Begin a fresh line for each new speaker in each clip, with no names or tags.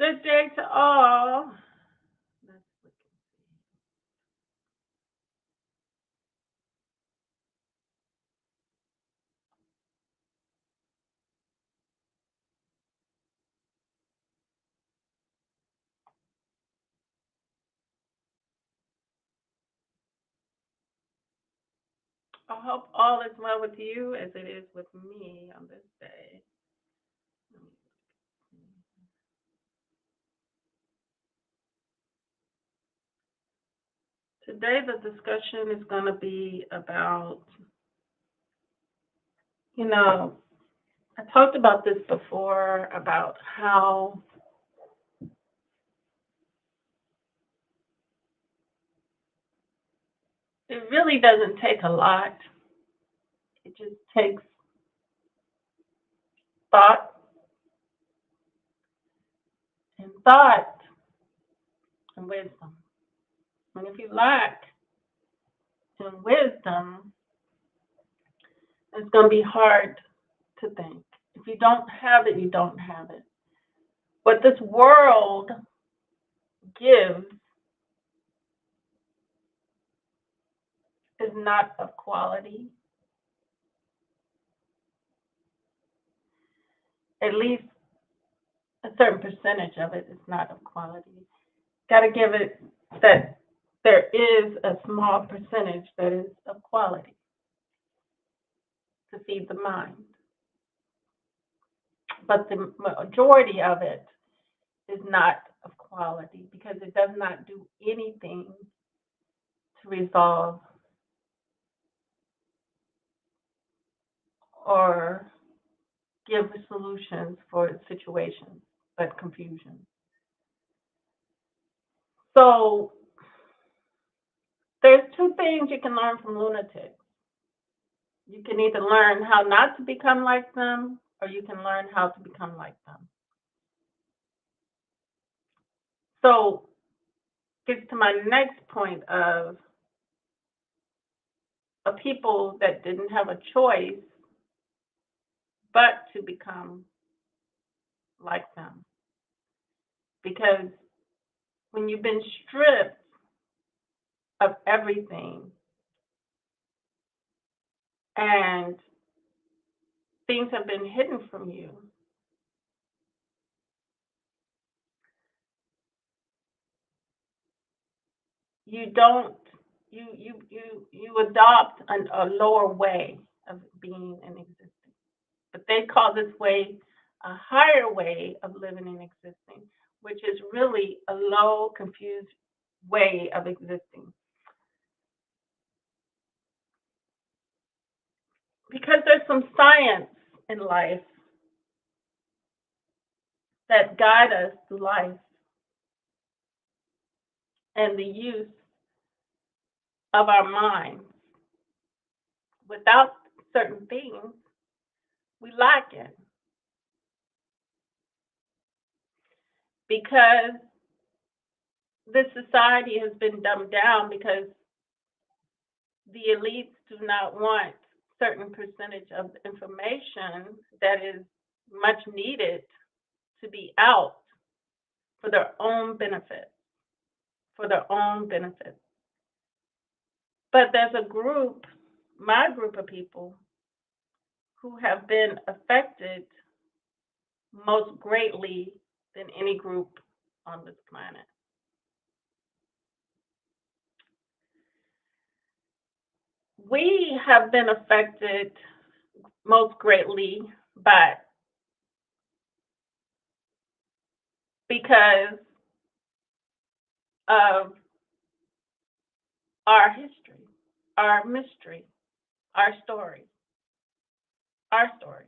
Good day to all. Let's look I hope all is well with you as it is with me on this day. Today, the discussion is going to be about, you know, I talked about this before about how it really doesn't take a lot. It just takes thought, and thought and wisdom. And if you lack in wisdom, it's going to be hard to think. If you don't have it, you don't have it. What this world gives is not of quality. At least a certain percentage of it is not of quality. Got to give it that there is a small percentage that is of quality to feed the mind. But the majority of it is not of quality because it does not do anything to resolve or give solutions for situations, but confusion. So there's two things you can learn from lunatics. You can either learn how not to become like them, or you can learn how to become like them. So gets to my next point of people that didn't have a choice but to become like them. Because when you've been stripped of everything and things have been hidden from you, you don't you adopt a lower way of being and existing. But they call this way a higher way of living and existing, which is really a low, confused way of existing. Because there's some science in life that guide us through life and the use of our minds. Without certain things, we lack it. Because this society has been dumbed down because the elites do not want certain percentage of the information that is much needed to be out for their own benefit, for their own benefit. But there's a group, my group of people, who have been affected most greatly than any group on this planet. We have been affected most greatly by because of our history, our mystery, our story, our story.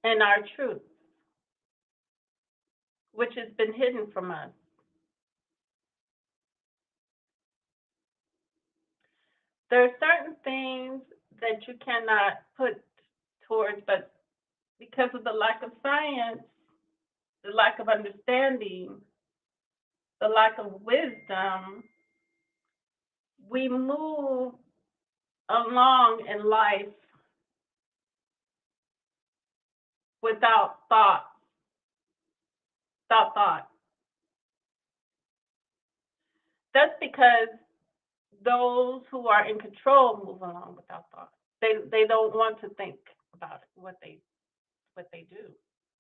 And our truth, which has been hidden from us. There are certain things that you cannot put towards, but because of the lack of science, the lack of understanding, the lack of wisdom, we move along in life without thought, thought. That's because those who are in control move along without thought. They don't want to think about it, what they do,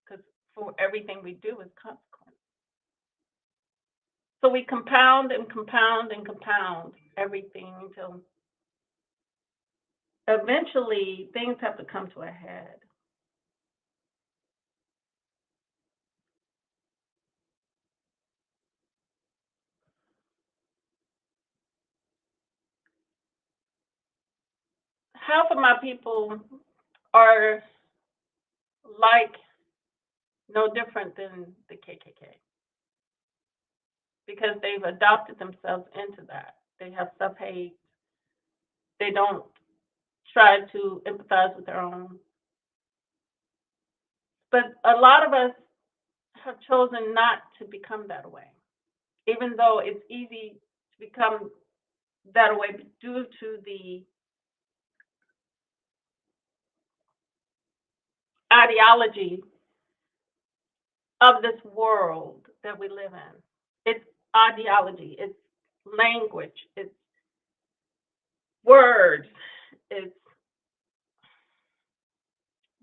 because for everything we do is consequence. So we compound and compound and compound everything until eventually things have to come to a head. Half of my people are like no different than the KKK because they've adopted themselves into that. They have self hate. They don't try to empathize with their own. But a lot of us have chosen not to become that way, even though it's easy to become that way due to the ideology of this world that we live in. It's ideology, it's language, it's words, it's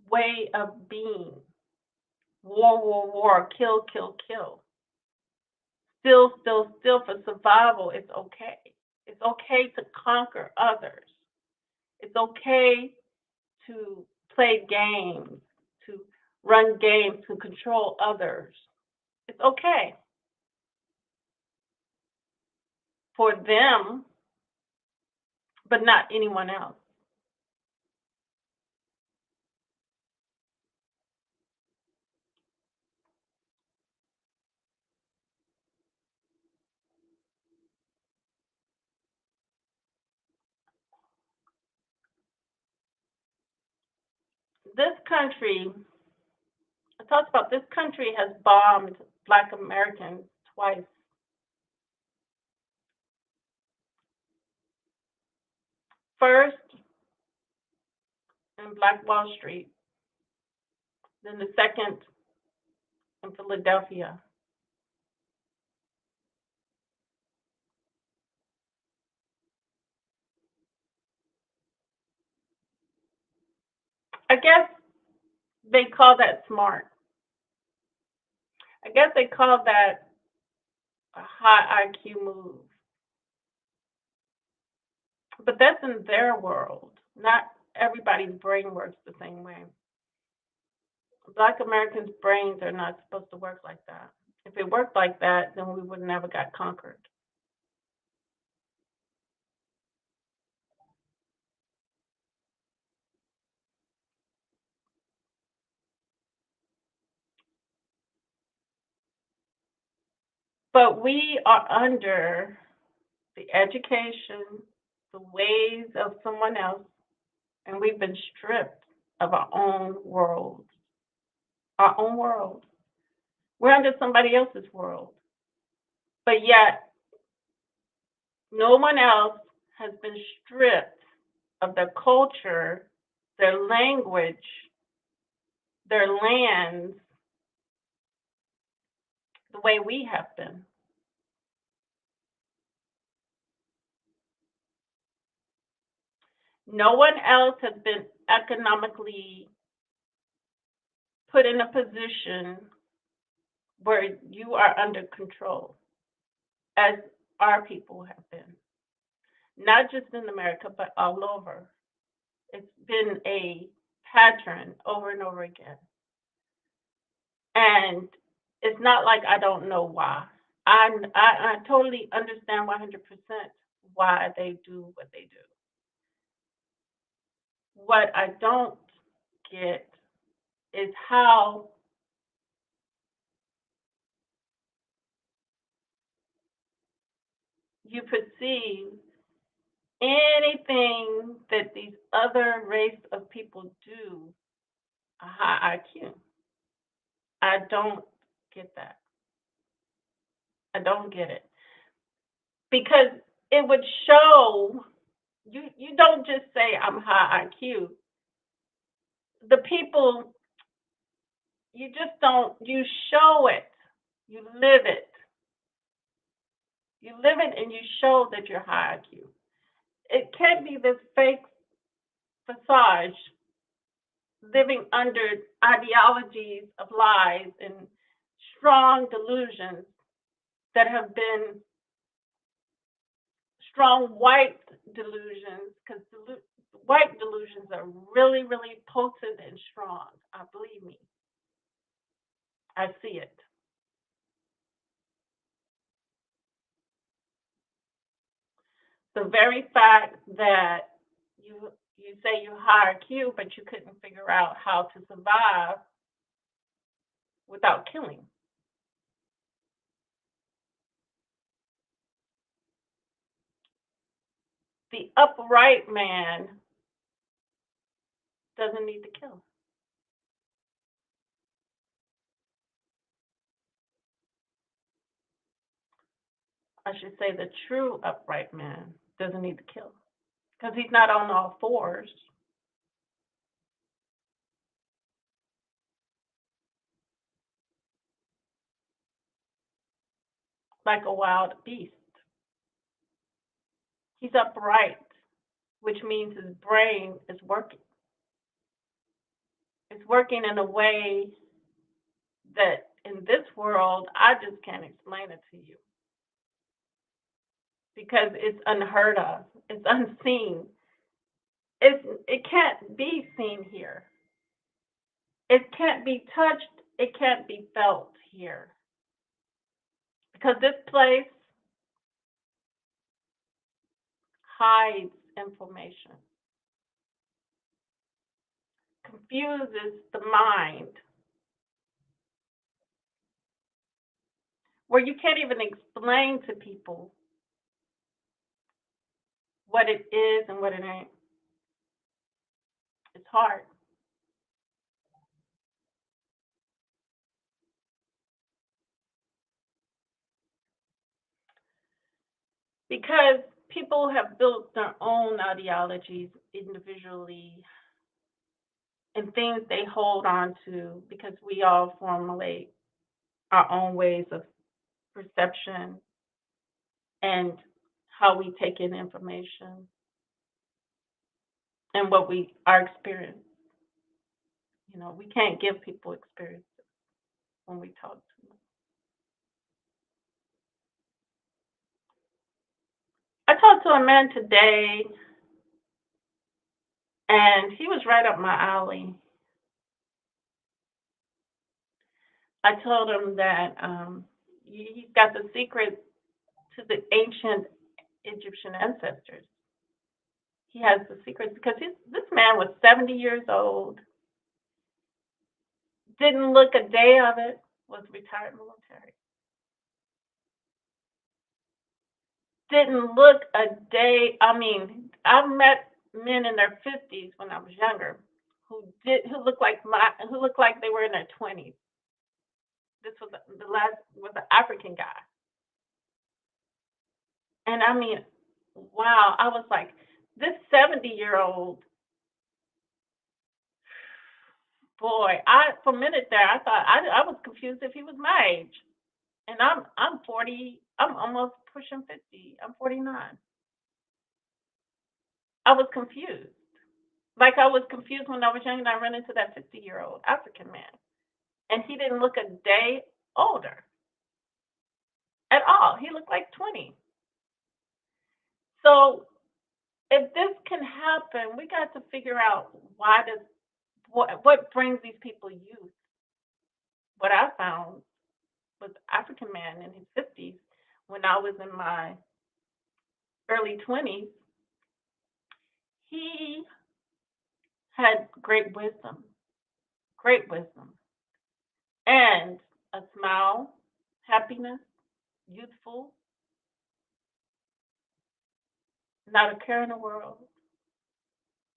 way of being. War, kill, kill, kill. Still for survival, it's okay. It's okay to conquer others. It's okay to play games, to run games, to control others. It's okay for them, but not anyone else. This country, I talked about this country has bombed Black Americans twice. First in Black Wall Street, then the second in Philadelphia. I guess they call that smart. I guess they call that a high IQ move. But that's in their world. Not everybody's brain works the same way. Black Americans' brains are not supposed to work like that. If it worked like that, then we would never got conquered. But we are under the education, the ways of someone else, and we've been stripped of our own world. Our own world. We're under somebody else's world. But yet, no one else has been stripped of their culture, their language, their lands, the way we have been. No one else has been economically put in a position where you are under control, as our people have been, not just in America, but all over. It's been a pattern over and over again. And it's not like I don't know why. I totally understand 100% why they do what they do. What I don't get is how you perceive anything that these other race of people do a high IQ. I don't get that. I don't get it because it would show you don't just say I'm high IQ. The people You just don't, you show it, you live it. You live it and you show that you're high IQ. It can't be this fake facade living under ideologies of lies and strong delusions that have been strong white delusions, because white delusions are really, really potent and strong. Believe me, I see it. The very fact that you say you hire Q, but you couldn't figure out how to survive without killing. The upright man doesn't need to kill. I should say the true upright man doesn't need to kill because he's not on all fours like a wild beast. He's upright, which means his brain is working. It's working in a way that in this world, I just can't explain it to you because it's unheard of, it's unseen. It can't be seen here. It can't be touched. It can't be felt here because this place hides information, confuses the mind, where you can't even explain to people what it is and what it ain't. It's hard. Because people have built their own ideologies individually and things they hold on to because we all formulate our own ways of perception and how we take in information and what we our experience. We can't give people experience when we talk to them. I talked to a man today and he was right up my alley. I told him that he's got the secret to the ancient Egyptian ancestors. He has the secret because this man was 70 years old, didn't look a day of it, was retired military. Didn't look a day. I mean, I've met men in their 50s when I was younger who looked like they were in their 20s. This was the last was an African guy, and I mean, wow! I was like, this 70-year-old boy. I for a minute there, I thought I was confused if he was my age, and I'm 40. I'm almost pushing 50. I'm 49. I was confused. Like I was confused when I was young and I ran into that 50-year-old African man. And he didn't look a day older at all. He looked like 20. So if this can happen, we got to figure out what brings these people youth. What I found was African man in his 50s when I was in my early 20s. He had great wisdom, and a smile, happiness, youthful, not a care in the world.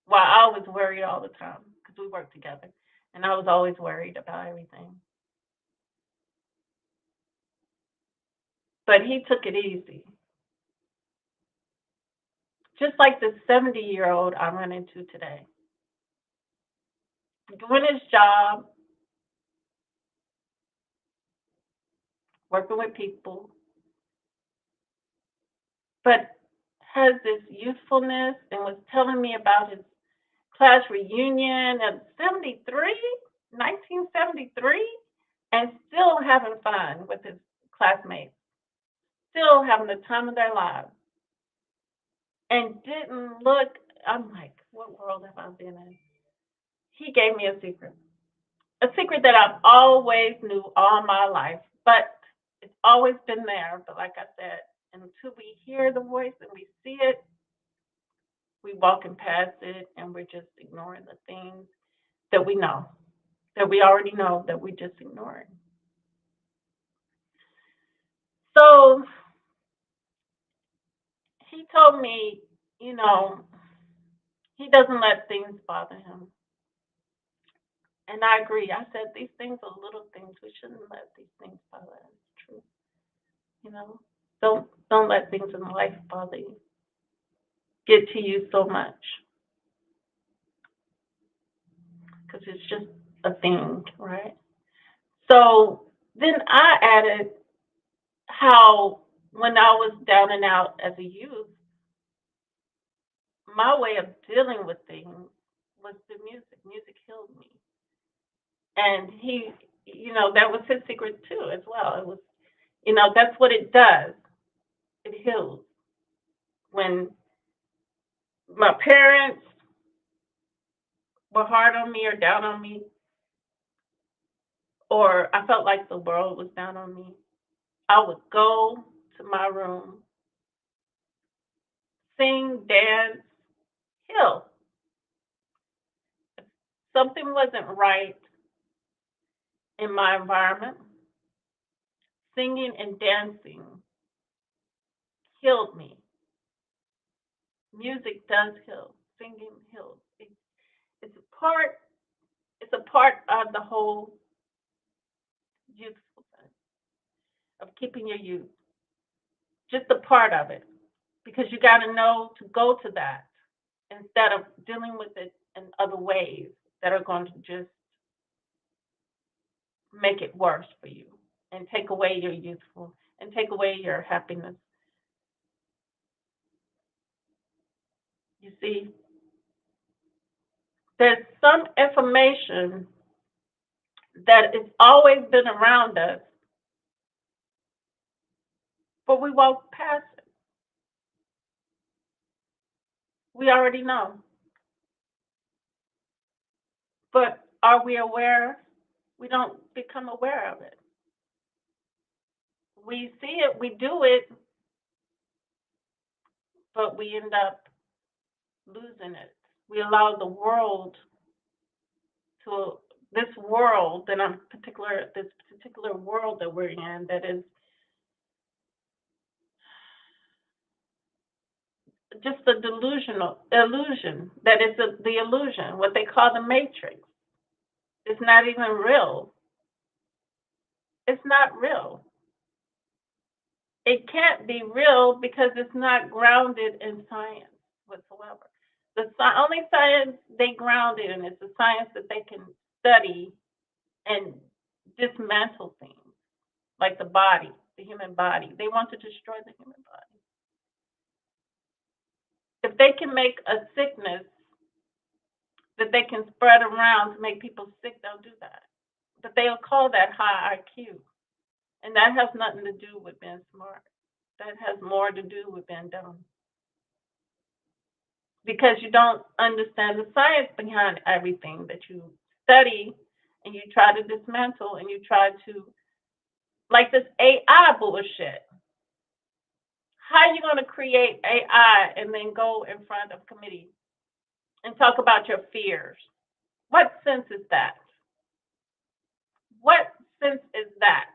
Well, I was worried all the time because we worked together, and I was always worried about everything. But he took it easy, just like the 70-year-old I run into today, doing his job, working with people, but has this youthfulness and was telling me about his class reunion of 73, 1973, and still having fun with his classmates, still having the time of their lives, and didn't look. I'm like, what world have I been in? He gave me a secret that I've always knew all my life, but it's always been there. But like I said, until we hear the voice and we see it, we walking past it and we're just ignoring the things that we know, that we already know, that we just ignoring. So he told me, you know, he doesn't let things bother him. And I agree. I said these things are little things. We shouldn't let these things bother us. It's true. You know, don't let things in life bother you, get to you so much, because it's just a thing, right? So then I added how when I was down and out as a youth, my way of dealing with things was the music. Music healed me. And he, that was his secret too, as well. It was, that's what it does. It heals. When my parents were hard on me or down on me, or I felt like the world was down on me, I would go to my room, sing, dance, heal. If something wasn't right in my environment, singing and dancing healed me. Music does heal. Singing heals. It's a part. It's a part of the whole youthfulness of keeping your youth. Just a part of it, because you got to know to go to that instead of dealing with it in other ways that are going to just make it worse for you and take away your youthful and take away your happiness. You see, there's some information that has always been around us, but we walk past it. We already know. But are we aware? We don't become aware of it. We see it, we do it, but we end up losing it. We allow the world to this world that I'm particular this particular world that we're in, that is just a delusional illusion, that is the illusion, what they call the matrix. It's not even real. It's not real. It can't be real because it's not grounded in science whatsoever. The only science they ground it in is the science that they can study and dismantle things, like the body, the human body. They want to destroy the human body. If they can make a sickness that they can spread around to make people sick, they'll do that. But they'll call that high IQ. And that has nothing to do with being smart. That has more to do with being dumb. Because you don't understand the science behind everything that you study and you try to dismantle and you try to, like this AI bullshit. How are you going to create AI and then go in front of committee and talk about your fears? What sense is that? What sense is that?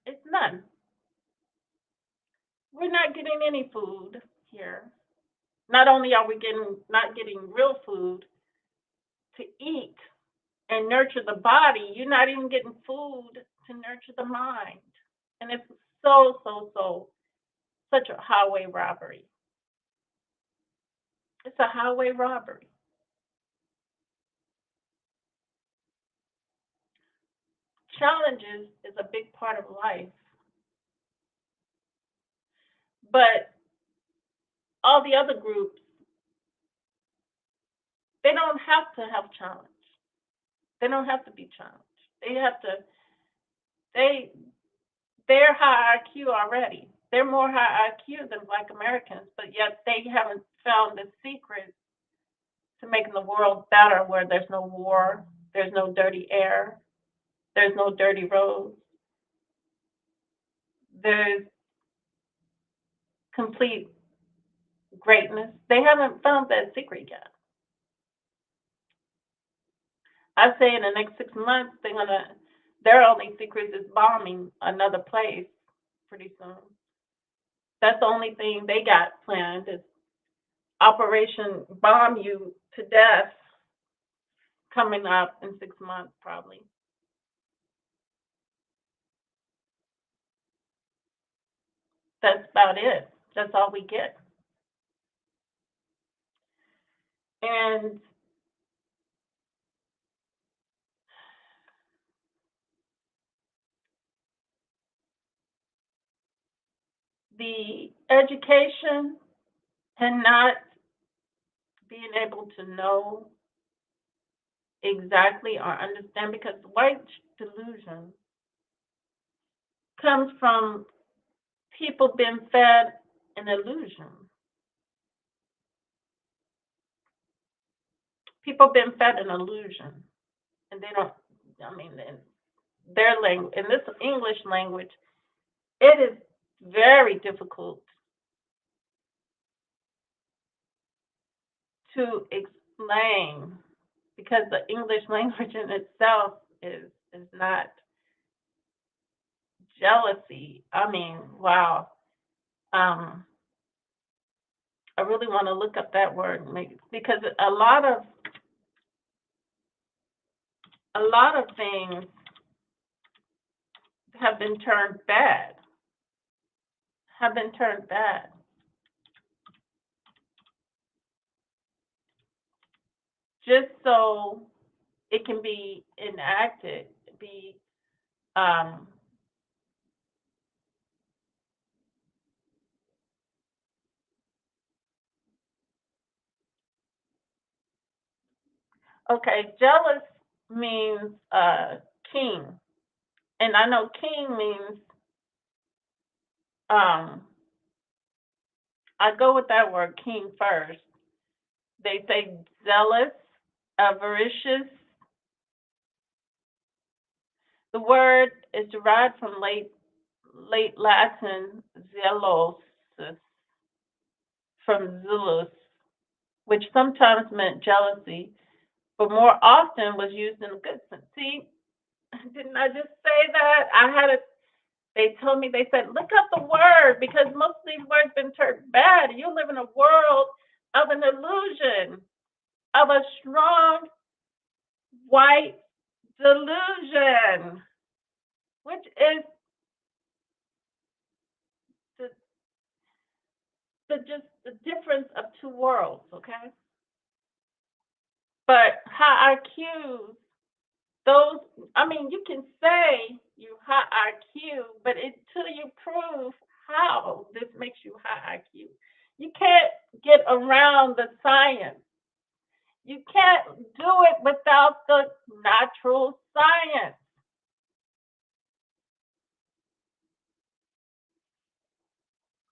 It's none. We're not getting any food here. Not only are we not getting real food to eat and nurture the body, you're not even getting food to nurture the mind. And it's so such a highway robbery. It's a highway robbery. challenges is a big part of life, but all the other groups, they don't have to have challenge. They don't have to be challenged. They have to. They they're high IQ already. They're more high IQ than Black Americans, but yet they haven't found the secret to making the world better, where there's no war, there's no dirty air, there's no dirty roads, there's complete greatness. They haven't found that secret yet. I say in the next 6 months their only secret is bombing another place pretty soon. That's the only thing they got planned is Operation Bomb You to Death coming up in 6 months probably. That's about it. That's all we get. And the education and not being able to know exactly or understand, because white delusion comes from people being fed an illusion. People being fed an illusion, and they don't. I mean, in their language, in this English language, it is very difficult to explain because the English language in itself is not jealousy. I mean, wow. Um, I really want to look up that word because a lot of things have been turned bad. Have been turned bad. Just so it can be enacted, be um, okay. Jealous means king, and I know king means um, I go with that word king first. They say zealous, avaricious. The word is derived from late Latin zelos, from zealous, which sometimes meant jealousy, but more often was used in a good sense. See, didn't I just say that? I had it. They told me, they said, look up the word because most of these words been turned bad. You live in a world of an illusion, of a strong white delusion, which is the, just the difference of two worlds, okay? But high IQs, those, I mean, you can say you high IQ, but until you prove how this makes you high IQ, you can't get around the science. You can't do it without the natural science.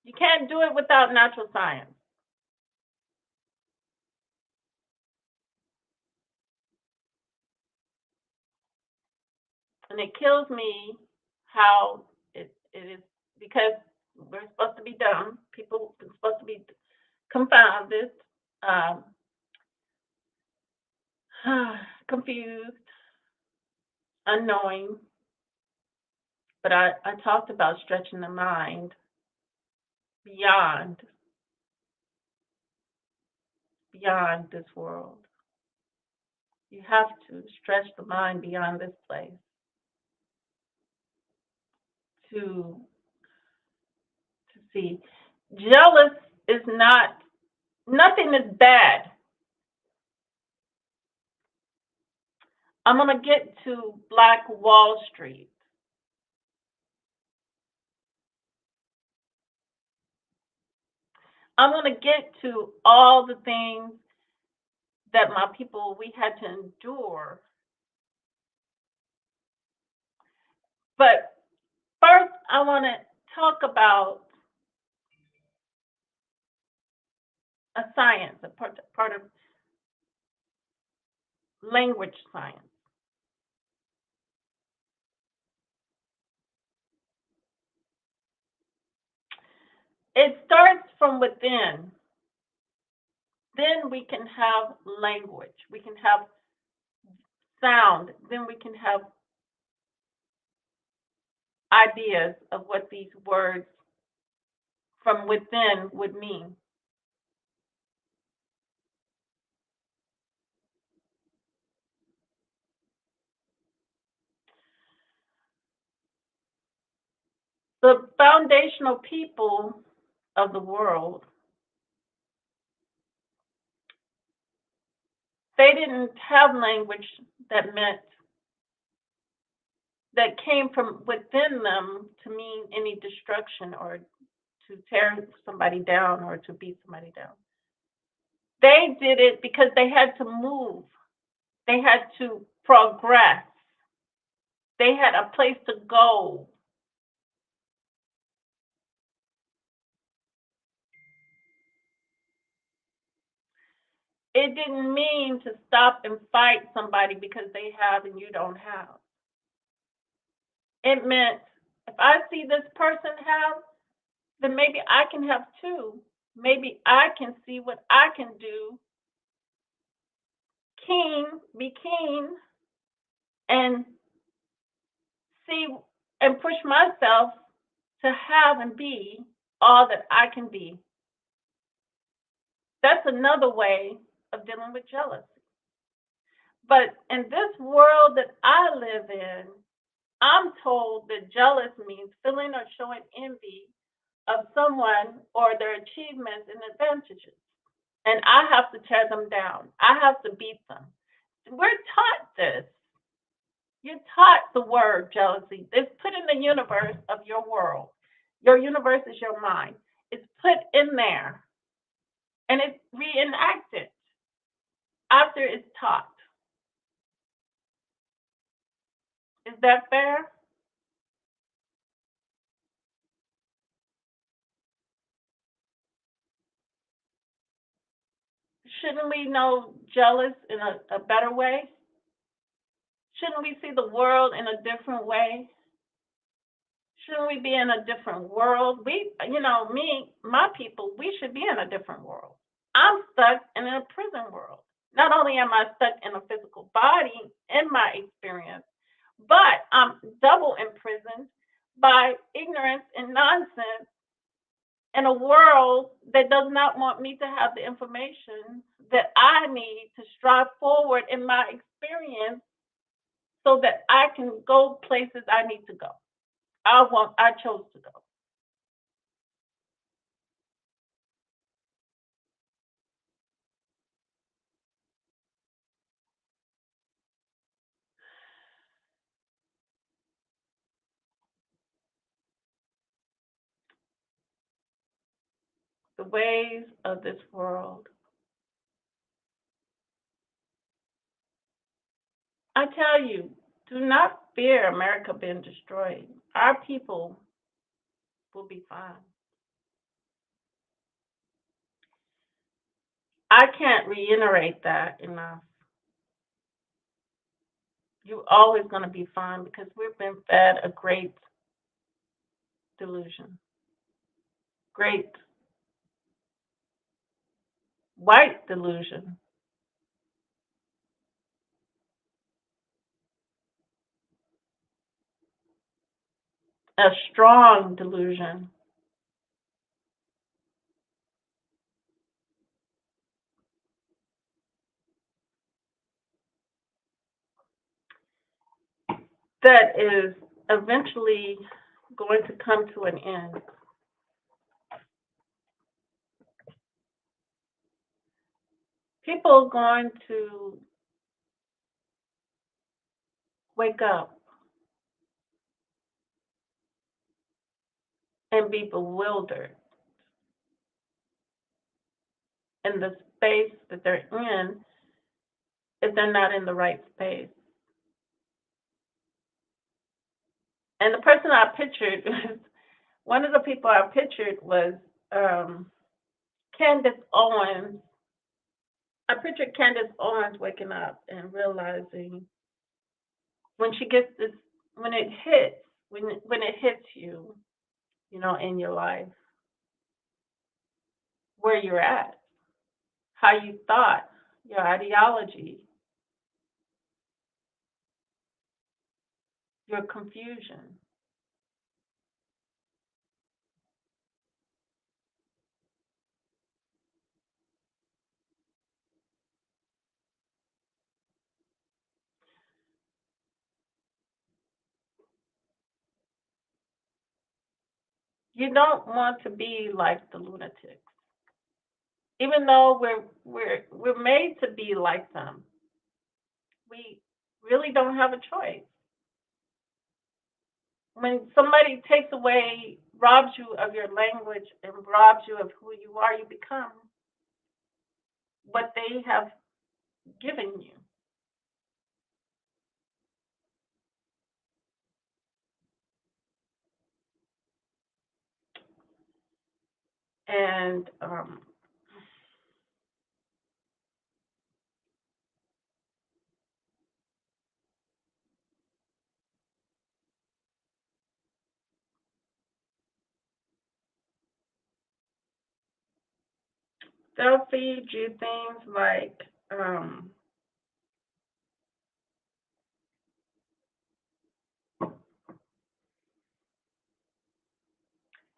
You can't do it without natural science. And it kills me how it is because we're supposed to be dumb. People are supposed to be confounded, um, confused, unknowing. But I talked about stretching the mind beyond this world. You have to stretch the mind beyond this place to see. Jealous is not, nothing is bad. I'm going to get to Black Wall Street. I'm going to get to all the things that my people, we had to endure. But first, I want to talk about a science, a part of language science. It starts from within. Then we can have language. We can have sound. Then we can have ideas of what these words from within would mean. The foundational people of the world, they didn't have language that meant that came from within them to mean any destruction or to tear somebody down or to beat somebody down. They did it because they had to move. They had to progress. They had a place to go. It didn't mean to stop and fight somebody because they have and you don't have. It meant if I see this person have, then maybe I can have too. Maybe I can see what I can do. Be keen, and see and push myself to have and be all that I can be. That's another way of dealing with jealousy. But in this world that I live in, I'm told that jealous means feeling or showing envy of someone or their achievements and advantages. And I have to tear them down. I have to beat them. We're taught this. You're taught the word jealousy. It's put in the universe of your world. Your universe is your mind. It's put in there and it's reenacted after it's taught. Is that fair? Shouldn't we know jealous in a better way? Shouldn't we see the world in a different way? Shouldn't we be in a different world? My people, we should be in a different world. I'm stuck in a prison world. Not only am I stuck in a physical body in my experience, but I'm double imprisoned by ignorance and nonsense in a world that does not want me to have the information that I need to strive forward in my experience so that I can go places I need to go. I chose to go. The ways of this world. I tell you, do not fear America being destroyed. Our people will be fine. I can't reiterate that enough. You're always going to be fine because we've been fed a great delusion, great white delusion, a strong delusion that is eventually going to come to an end. People are going to wake up and be bewildered in the space that they're in if they're not in the right space. And the person I pictured, one of the people I pictured was um, Candace Owens. I pictured Candace Owens waking up and realizing when she gets this, when it hits, when it hits you, in your life, where you're at, how you thought, your ideology, your confusion. You don't want to be like the lunatics, even though we're made to be like them. We really don't have a choice. When somebody takes away, robs you of your language and robs you of who you are, you become what they have given you. And they'll feed you things like,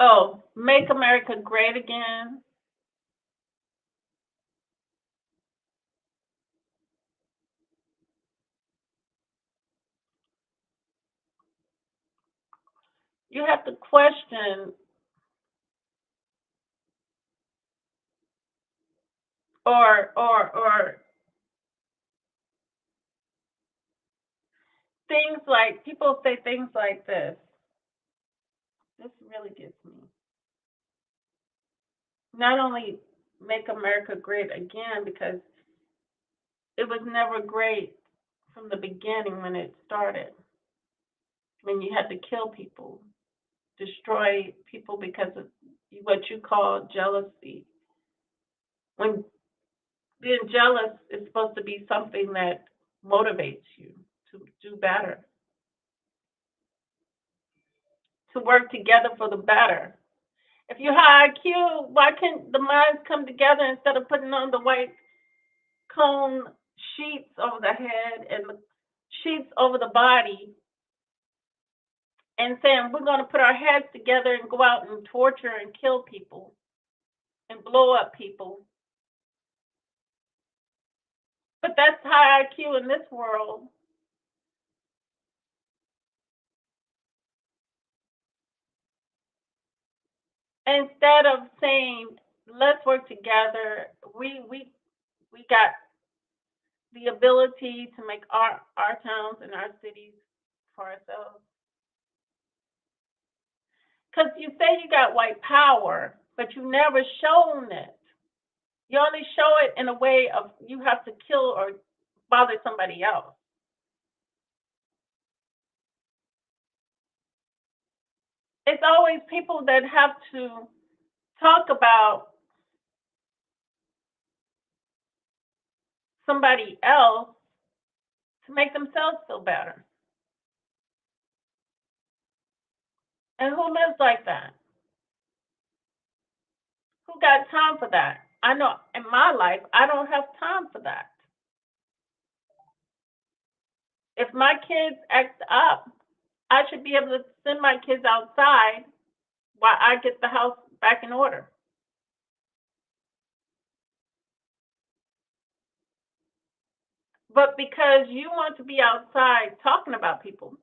oh, make America great again. You have to question, or things like, people say things like this. This really gets me. Not only make America great again, because it was never great from the beginning when it started. When you had to kill people, destroy people because of what you call jealousy. When being jealous is supposed to be something that motivates you to do better, to work together for the better. If you're high IQ, why can't the minds come together instead of putting on the white cone sheets over the head and the sheets over the body and saying we're going to put our heads together and go out and torture and kill people and blow up people? But that's high IQ in this world. Instead of saying let's work together, we got the ability to make our towns and our cities for ourselves. Because you say you got white power, but you never shown it. You only show it in a way of you have to kill or bother somebody else. It's always people that have to talk about somebody else to make themselves feel better. And who lives like that? Who got time for that? I know in my life, I don't have time for that. If my kids act up, I should be able to send my kids outside while I get the house back in order. But because you want to be outside talking about people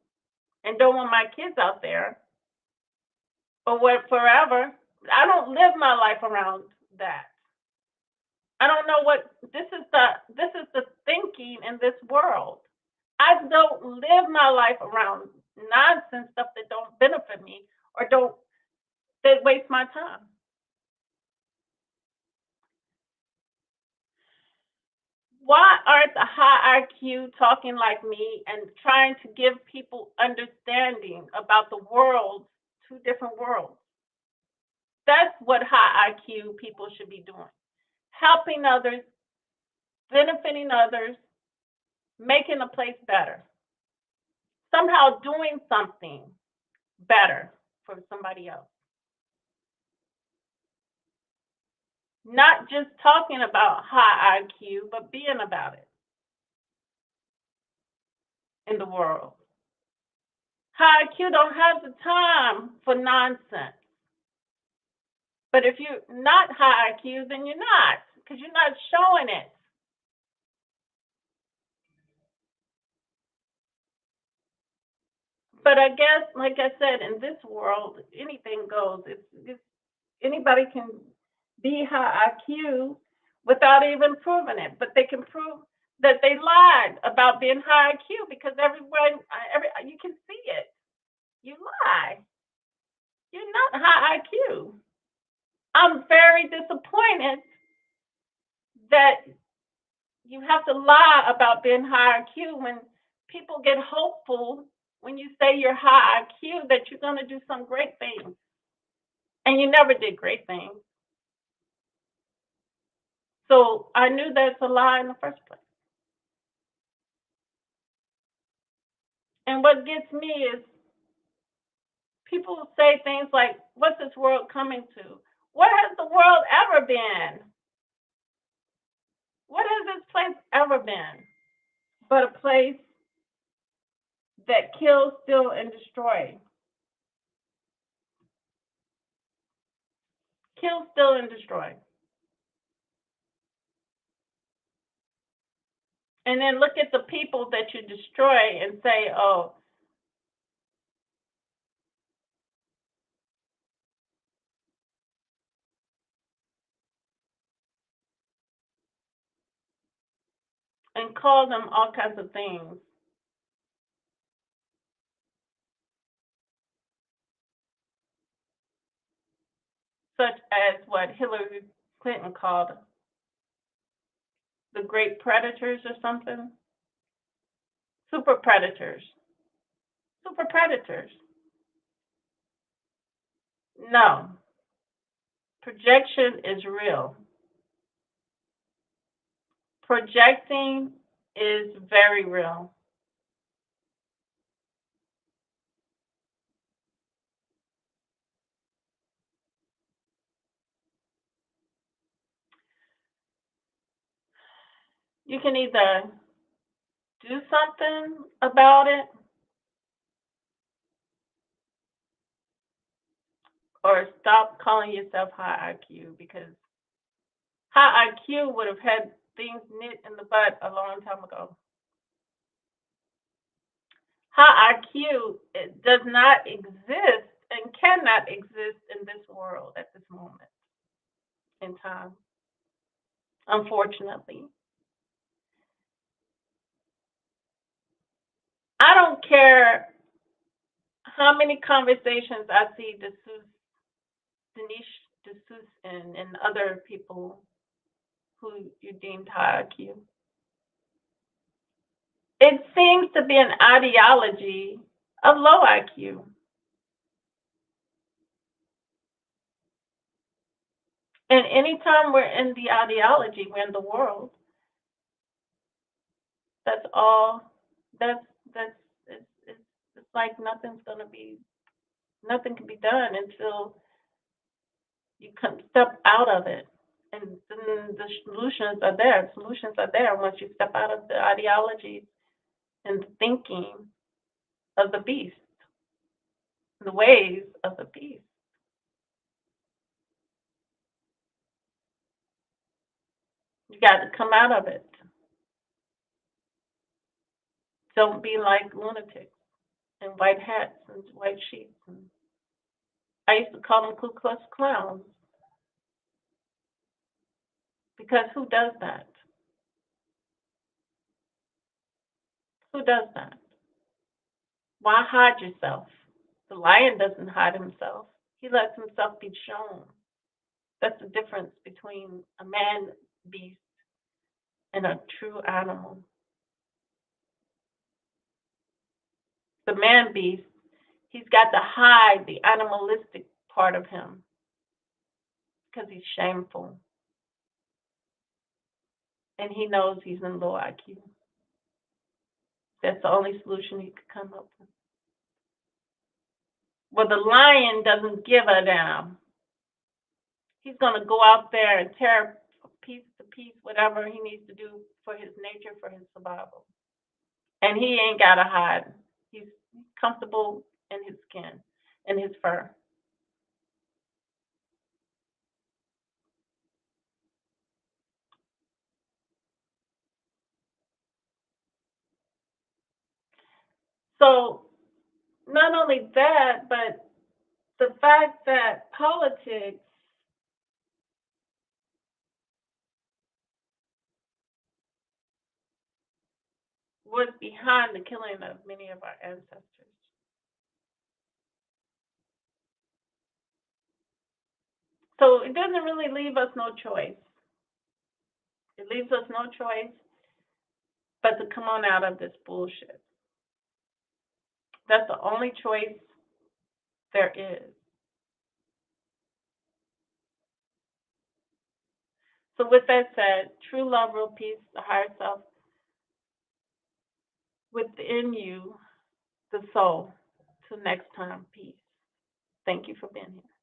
and don't want my kids out there or what forever, I don't live my life around that. I don't know what this is the thinking in this world. I don't live my life around nonsense stuff that don't benefit me or don't that waste my time. Why aren't the high IQ talking like me and trying to give people understanding about the world, two different worlds? That's what high IQ people should be doing. Helping others, benefiting others, making a place better. Somehow doing something better for somebody else. Not just talking about high IQ, but being about it in the world. High IQ don't have the time for nonsense. But if you're not high IQ, then you're not, because you're not showing it. But I guess, like I said, in this world, anything goes. It's anybody can be high IQ without even proving it, but they can prove that they lied about being high IQ because everyone, you can see it. You lie. You're not high IQ. I'm very disappointed that you have to lie about being high IQ when people get hopeful when you say you're high IQ that you're going to do some great things. And you never did great things. So I knew that's a lie in the first place. And what gets me is people say things like, what's this world coming to? What has the world ever been? What has this place ever been but a place that kills, steal, and destroy? Kill, steal, and destroy. And then look at the people that you destroy and say, oh, and call them all kinds of things, such as what Hillary Clinton called the great predators or something. Super predators. Super predators. No. Projection is real. Projecting is very real. You can either do something about it or stop calling yourself high IQ, because high IQ would have had things nit in the bud a long time ago. High IQ does not exist and cannot exist in this world at this moment in time, unfortunately. I don't care how many conversations I see Denise D'Souza and other people who you deemed high IQ. It seems to be an ideology of low IQ. And anytime we're in the ideology, we're in the world. That's all. That's that's it's like nothing can be done until you come step out of it. And then the solutions are there. Solutions are there once you step out of the ideology and the thinking of the beast, the ways of the beast. You got to come out of it. Don't be like lunatics in white hats and white sheets. And I used to call them Ku Klux Clowns because who does that? Who does that? Why hide yourself? The lion doesn't hide himself. He lets himself be shown. That's the difference between a man beast and a true animal. The man beast, he's got to hide the animalistic part of him because he's shameful. And he knows he's in low IQ. That's the only solution he could come up with. Well, the lion doesn't give a damn. He's going to go out there and tear piece to piece whatever he needs to do for his nature, for his survival. And he ain't got to hide. He's comfortable in his skin, in his fur. So, not only that, but the fact that politics was behind the killing of many of our ancestors. So it doesn't really leave us no choice. It leaves us no choice but to come on out of this bullshit. That's the only choice there is. So with that said, true love, real peace, the higher self within you, the soul. Till next time, peace. Thank you for being here.